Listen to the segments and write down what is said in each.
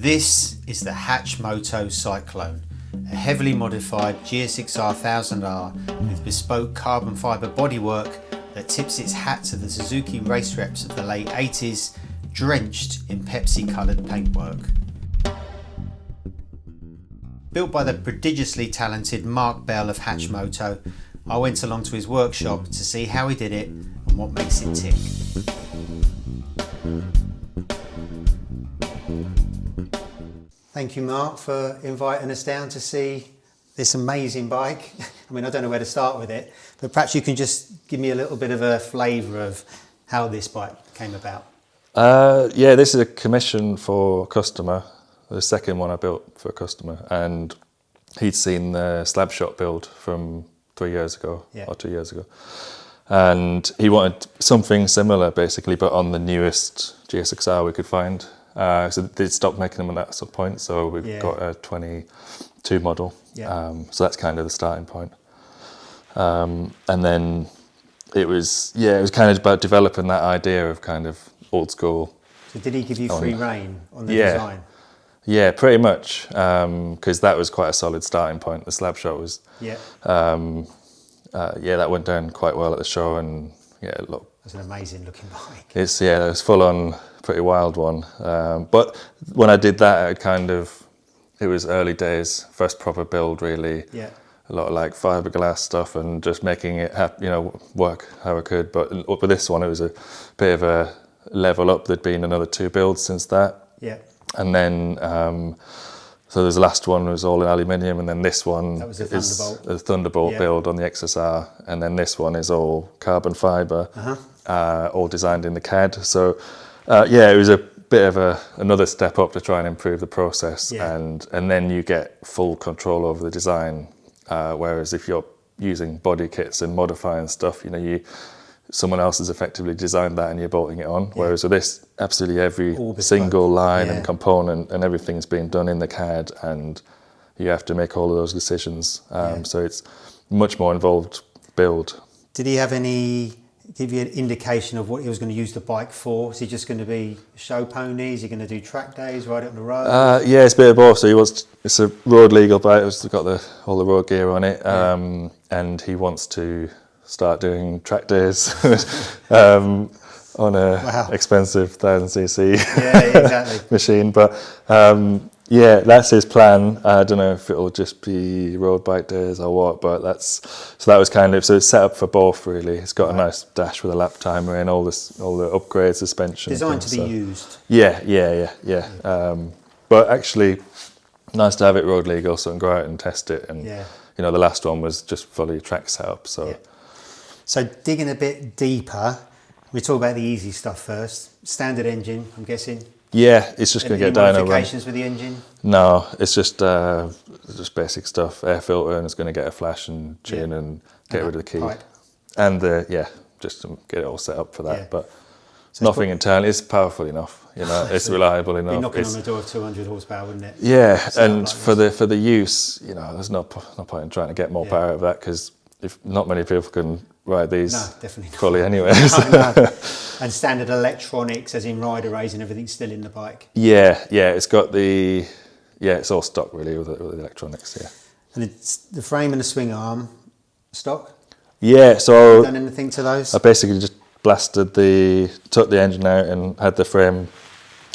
This is the Haxch Moto Cyclone, a heavily modified GSX-R1000R with bespoke carbon fibre bodywork that tips its hat to the Suzuki race reps of the late 80s, drenched in Pepsi-coloured paintwork. Built by the prodigiously talented Marc of Haxch Moto, I went along to his workshop to see how he did it and what makes it tick. Thank you, Marc, for inviting us down to see this amazing bike. I mean, I don't know where to start with it, but perhaps you can just give me a little bit of a flavour of how this bike came about. Yeah, this is a commission for a customer, the second one I built for a customer, and he'd seen the slab shot build from 3 years ago, or 2 years ago. And he wanted something similar, basically, but on the newest GSX-R we could find. So they stopped making them at that point, so we've got a 22 model. So that's kind of the starting point. And then it was kind of about developing that idea of kind of old school. So did he give you free rein on the design? Yeah, pretty much, because that was quite a solid starting point. The slab shot was, that went down quite well at the show, and look, it's an amazing looking bike. It was full on, pretty wild one. But when I did that, it was early days, first proper build really. Yeah. A lot of like fiberglass stuff and just making it work how I could. But with this one, it was a bit of a level up. There'd been another 2 builds since that. Yeah. And then, so there's the last one was all in aluminium, and then this one is a Thunderbolt build on the XSR, and then this one is all carbon fibre, all designed in the CAD. So, it was a bit of another step up to try and improve the process, and then you get full control over the design. Whereas if you're using body kits and modifying stuff, someone else has effectively designed that and you're bolting it on. Whereas with this, absolutely every single line and component and everything's being done in the CAD, and you have to make all of those decisions. So it's much more involved build. Did he give you an indication of what he was going to use the bike for? Is he just going to be show pony? Is he going to do track days, ride it on the road? Yeah, it's a bit of both. So it's a road legal bike. It's got all the road gear on it, and he wants to start doing track days on a expensive 1000cc machine. But that's his plan. I don't know if it'll just be road bike days or what, but that was kind of, so it's set up for both really. It's got a nice dash with a lap timer and all the upgrades, suspension. Designed to be used. Yeah. But actually, nice to have it road legal so I can go out and test it. And the last one was just fully track setup. So digging a bit deeper, we talk about the easy stuff first. Standard engine, I'm guessing. Yeah, it's just going to get dyno run. Any modifications with the engine? No, it's just basic stuff. Air filter, and it's going to get a flash and tune and get rid of the key. Pipe. And just to get it all set up for that. But so nothing internal. It's powerful enough. It's reliable enough. Be knocking on the door of 200 horsepower, wouldn't it? Yeah, and like for the use, there's no point in trying to get more power out of that, because if not many people can ride these fully anyway. No. And standard electronics, as in rider arrays and everything's still in the bike? Yeah, it's got it's all stock really with the electronics, And it's the frame and the swing arm stock? Yeah, so... Have you done anything to those? I basically just took the engine out and had the frame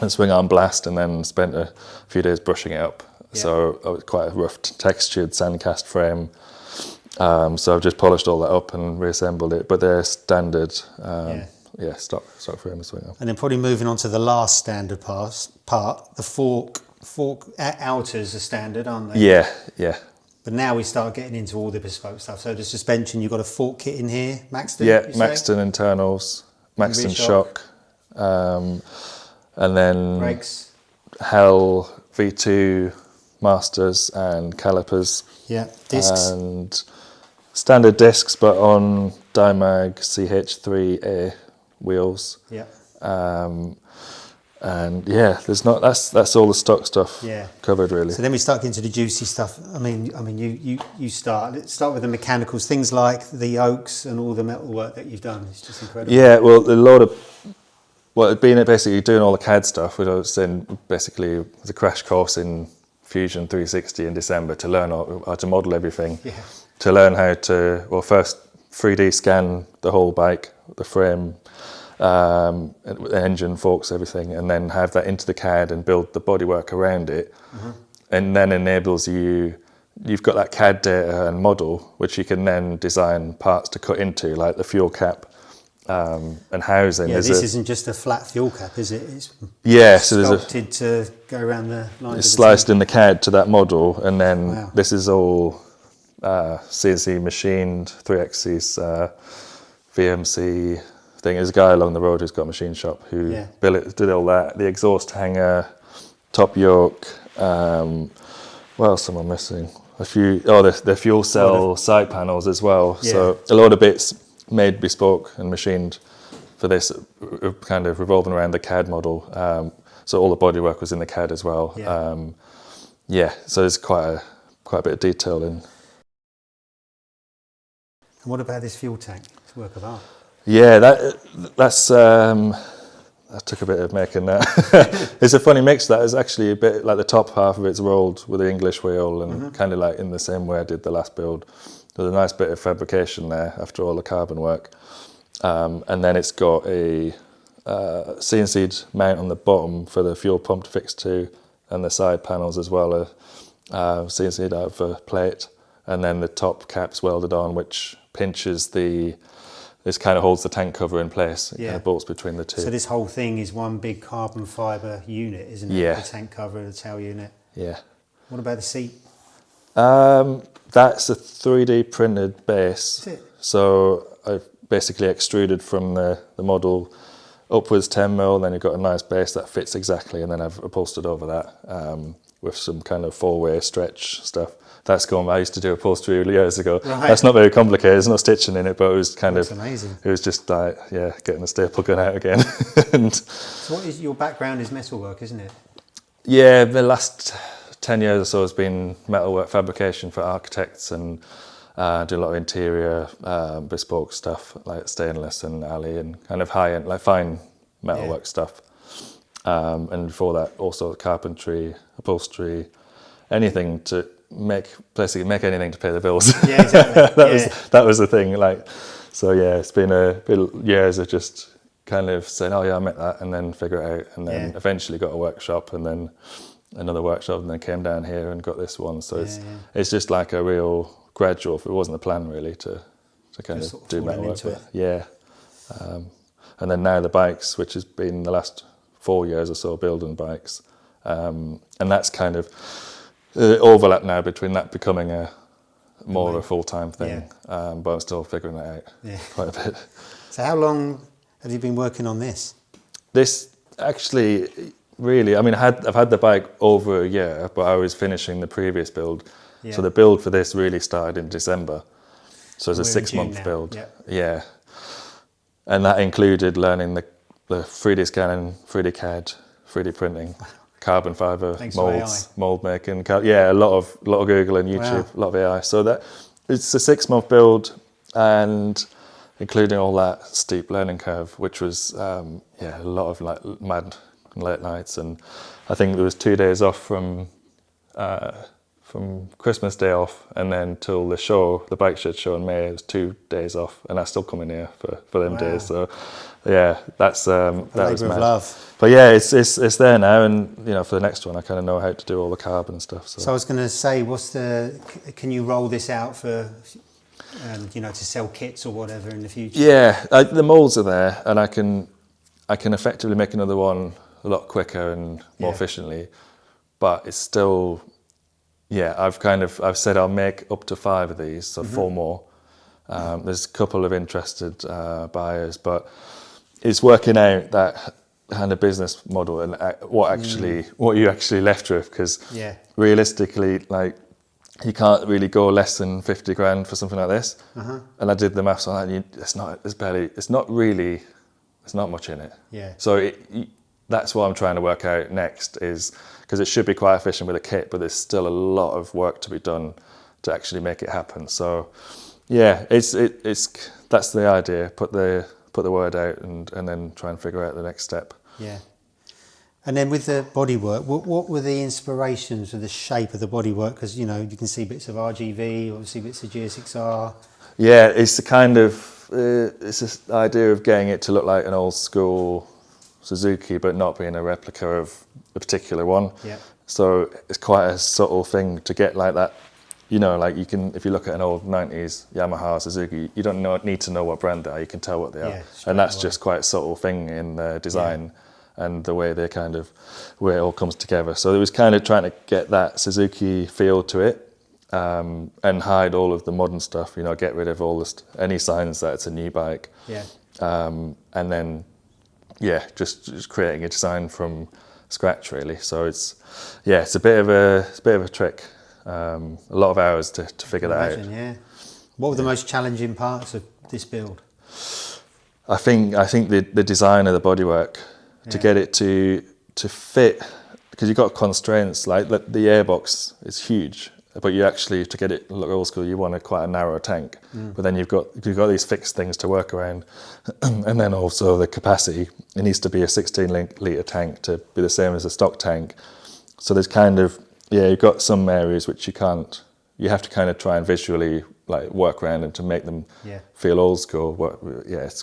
and swing arm blast, and then spent a few days brushing it up. So it was quite a rough textured sandcast frame. So I've just polished all that up and reassembled it, but they're standard, stock frame and swing arm. And then probably moving on to the last standard part, the fork outers are standard, aren't they? Yeah. But now we start getting into all the bespoke stuff. So the suspension, you've got a fork kit in here, Maxton? Yeah, Maxton internals, Maxton shock, and then brakes, Hell V2 masters and calipers. Yeah, discs. And standard discs, but on Dimag CH3A wheels. Yeah. And there's not. That's all the stock stuff covered really. So then we start getting to the juicy stuff. I mean, let's start with the mechanicals, things like the yokes and all the metal work that you've done. It's just incredible. Yeah, well, a lot of Well, it'd been basically doing all the CAD stuff, which I was in basically was a crash course in Fusion 360 in December to learn how to model everything. Yeah. To learn how to, well, first 3D scan the whole bike, the frame, the engine, forks, everything, and then have that into the CAD and build the bodywork around it. And then enables you've got that CAD data and model, which you can then design parts to cut into, like the fuel cap and housing. Yeah, this isn't just a flat fuel cap, is it? It's so there's sculpted to go around the lines. It's sliced in the CAD to that model, and then this is all CNC machined, 3axis VMC thing. There's a guy along the road who's got a machine shop who did all that. The exhaust hanger, top yoke. What else am I missing? A few. Oh, the fuel cell side panels as well. Yeah. So a lot of bits made bespoke and machined for this, kind of revolving around the CAD model. So all the bodywork was in the CAD as well. So there's quite a bit of detail in. And what about this fuel tank? It's a work of art. Yeah, that's that took a bit of making that. It's a funny mix. That is actually a bit like the top half of it's rolled with the English wheel and kind of like in the same way I did the last build. There's a nice bit of fabrication there after all the carbon work. And then it's got a CNC'd mount on the bottom for the fuel pump to fix to, and the side panels as well are CNC'd out of a plate. And then the top cap's welded on, which pinches this kind of holds the tank cover in place. It kind of bolts between the two. So this whole thing is one big carbon fibre unit, isn't it? Yeah. The tank cover, the tail unit. Yeah. What about the seat? That's a 3D printed base. Is it? So I've basically extruded from the model upwards 10 mil, then you've got a nice base that fits exactly, and then I've upholstered over that with some kind of 4-way stretch stuff. That's gone. I used to do upholstery years ago. Right. That's not very complicated. There's no stitching in it, but it was kind That's of amazing. It was just like getting the staple gun out again. And so what is your background? Is metalwork, isn't it? yeah, the last 10 years or so has been metalwork fabrication for architects, and do a lot of interior bespoke stuff like stainless and alley and kind of high-end, like fine metalwork stuff. And before that, also carpentry, upholstery, anything to basically make anything to pay the bills. Yeah, exactly. that was the thing. Like, so yeah, it's been years of just kind of saying, oh yeah, I make that, and then figure it out, and then eventually got a workshop, and then another workshop, and then came down here and got this one. So it's just like a real gradual. It wasn't a plan really to kind just of do metalwork, but it. and then now the bikes, which has been the last 4 years or so building bikes, and that's kind of overlap now between that becoming more of a full-time thing, but I'm still figuring that out quite a bit. So how long have you been working on this? This actually, really, I mean, I've had the bike over a year, but I was finishing the previous build. So the build for this really started in December. So it's a 6-month build. Yeah. And that included learning the 3D scanning, 3D CAD, 3D printing, carbon fibre molds, mold making. A lot of Google and YouTube, a lot of AI. So that it's a 6-month build, and including all that steep learning curve, which was a lot of like mad late nights, and I think there was 2 days off from Christmas Day off, and then till the show, the bike shed show in May, it was 2 days off, and I still come in here for them days. So yeah, that's that was mad. Love. But yeah, it's there now, and for the next one, I kind of know how to do all the carbon stuff. So I was going to say, can you roll this out for to sell kits or whatever in the future? Yeah, the molds are there, and I can effectively make another one a lot quicker and more efficiently, but it's still. Yeah, I've said I'll make up to 5 of these, so 4 more. There's a couple of interested buyers, but it's working out that kind of business model and what you actually left with, because realistically, like, you can't really go less than 50 grand for something like this. And I did the maths on that, and it's not much in it. Yeah. So that's what I'm trying to work out next, is because it should be quite efficient with a kit, but there's still a lot of work to be done to actually make it happen. So yeah, it's that's the idea. Put the put the word out and then try and figure out the next step. Yeah. And then with the bodywork, what were the inspirations for the shape of the bodywork? Because, you know, you can see bits of RGV, obviously bits of GSX-R. Yeah, it's the kind of, it's this idea of getting it to look like an old school Suzuki, but not being a replica of a particular one. Yeah. So it's quite a subtle thing to get like that. You know, like you can, if you look at an old 90s Yamaha, Suzuki, you don't need to know what brand they are, you can tell what they are. And that's just quite a subtle thing in the design and the way they kind of, where it all comes together. So it was kind of trying to get that Suzuki feel to it, and hide all of the modern stuff, you know, get rid of all this, any signs that it's a new bike. Yeah. And then, yeah, just creating a design from scratch really. So it's a bit of a trick. A lot of hours to figure that out. Yeah. What were the most challenging parts of this build? I think the design of the bodywork, to get it to fit, because you've got constraints, like the airbox is huge, but you actually, to get it to look old school, you want quite a narrow tank. But then you've got these fixed things to work around, and then also the capacity. It needs to be a 16-litre tank to be the same as a stock tank. So there's kind of, you've got some areas which you have to kind of try and visually like work around and to make them feel old school. It's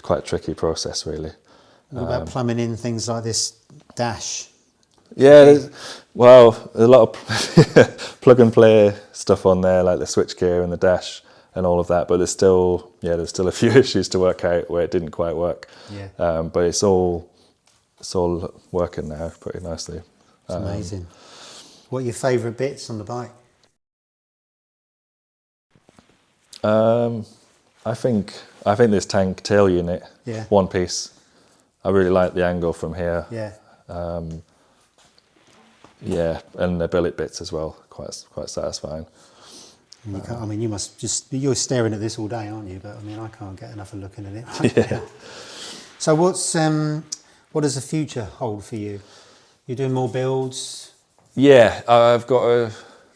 quite a tricky process really. What about plumbing in things like this dash? Yeah, there's a lot of plug and play stuff on there, like the switchgear and the dash and all of that. But there's still a few issues to work out where it didn't quite work. Yeah. But it's all working now pretty nicely. It's amazing. What are your favourite bits on the bike? I think this tank tail unit, Yeah. one piece. I really like the angle from here. Yeah. And the billet bits as well, quite satisfying. And you can't, I mean, you're staring at this all day, aren't you? But I mean, I can't get enough of looking at it. Yeah. So what does the future hold for you? You're doing more builds? Yeah, I've got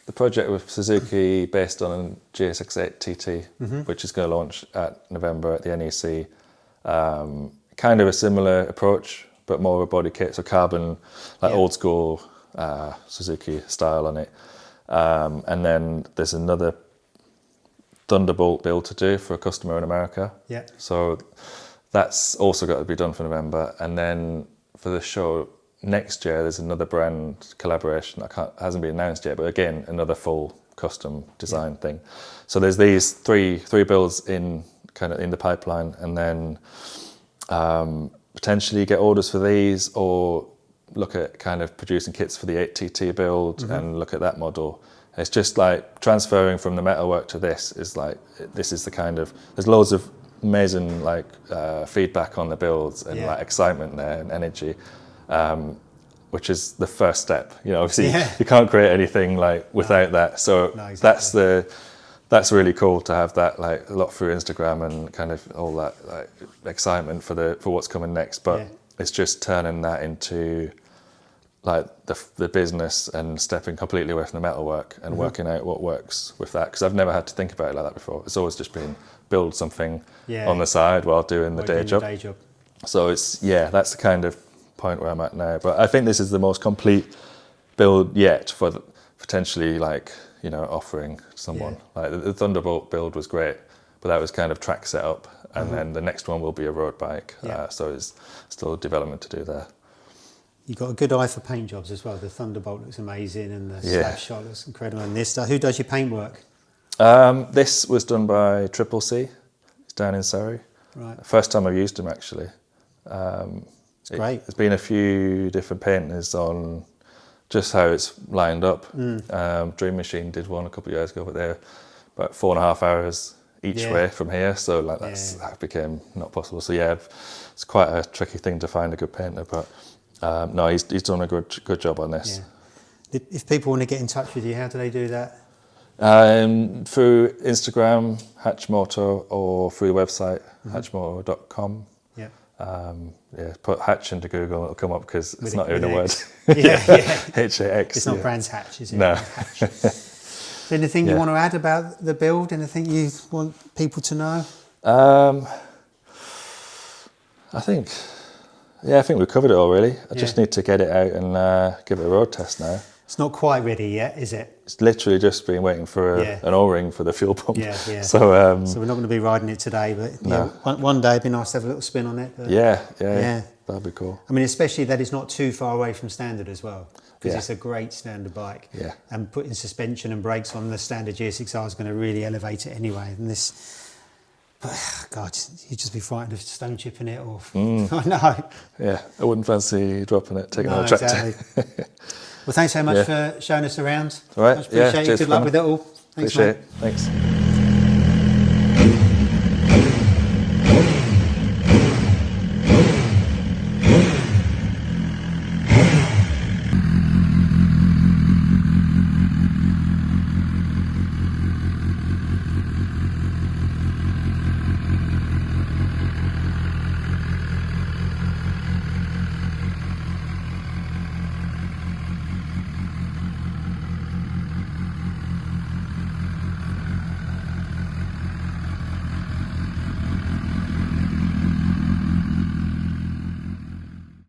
the project with Suzuki based on a GSX-R1000R TT, which is going to launch at November at the NEC. Kind of a similar approach, but more of a body kit, so carbon, like old school Suzuki style on it. And then there's another Thunderbolt build to do for a customer in America. Yeah. So that's also got to be done for November. And then for the show next year, there's another brand collaboration that hasn't been announced yet, but again, another full custom design thing. So there's these three builds in the pipeline, and then potentially get orders for these, or look at kind of producing kits for the 8TT build and look at that model. It's just like transferring from the metalwork to this is the kind of, there's loads of amazing feedback on the builds and like excitement there and energy, which is the first step. You know, obviously you can't create anything without that. So that's really cool to have that a lot through Instagram and kind of all that excitement for what's coming next. But it's just turning that into the business and stepping completely away from the metalwork and working out what works with that. Because I've never had to think about it like that before. It's always just been build something on the side while doing the day job. So it's that's the kind of point where I'm at now. But I think this is the most complete build yet for potentially offering someone. Like the Thunderbolt build was great, but that was kind of track setup, and then the next one will be a road bike. So it's still development to do there. You've got a good eye for paint jobs as well. The Thunderbolt looks amazing, and the slab shot looks incredible. And this stuff, who does your paintwork? This was done by Triple C. It's down in Surrey. Right. First time I've used him actually. It's great. There's been a few different painters on just how it's lined up. Dream Machine did one a couple of years ago, but they're about 4.5 hours each way from here. So that became not possible. So it's quite a tricky thing to find a good painter, but no, he's done a good job on this. Yeah. If people want to get in touch with you, how do they do that? Through Instagram, Haxch Moto, or through the website, haxchmoto.com. Yeah. Put Haxch into Google, it'll come up because it's not even a word. H-A-X. It's not Brands Hatch, is it? No. Is there anything you want to add about the build? Anything you want people to know? I think we covered it all really. I just need to get it out and give it a road test now. It's not quite ready yet, is it? It's literally just been waiting for an O-ring for the fuel pump. Yeah. So we're not going to be riding it today, but no. one day it'd be nice to have a little spin on it. But yeah, that'd be cool. I mean, especially that it's not too far away from standard as well, because it's a great standard bike. Yeah. And putting suspension and brakes on the standard GSX-R is going to really elevate it anyway. And this, God, you'd just be frightened of stone chipping it or. I know. Yeah, I wouldn't fancy dropping it, taking it on a tractor. Exactly. Well, thanks so much for showing us around. All right. Much appreciated. Cheers. Good luck with it all. Thanks, Appreciate mate. it. Thanks.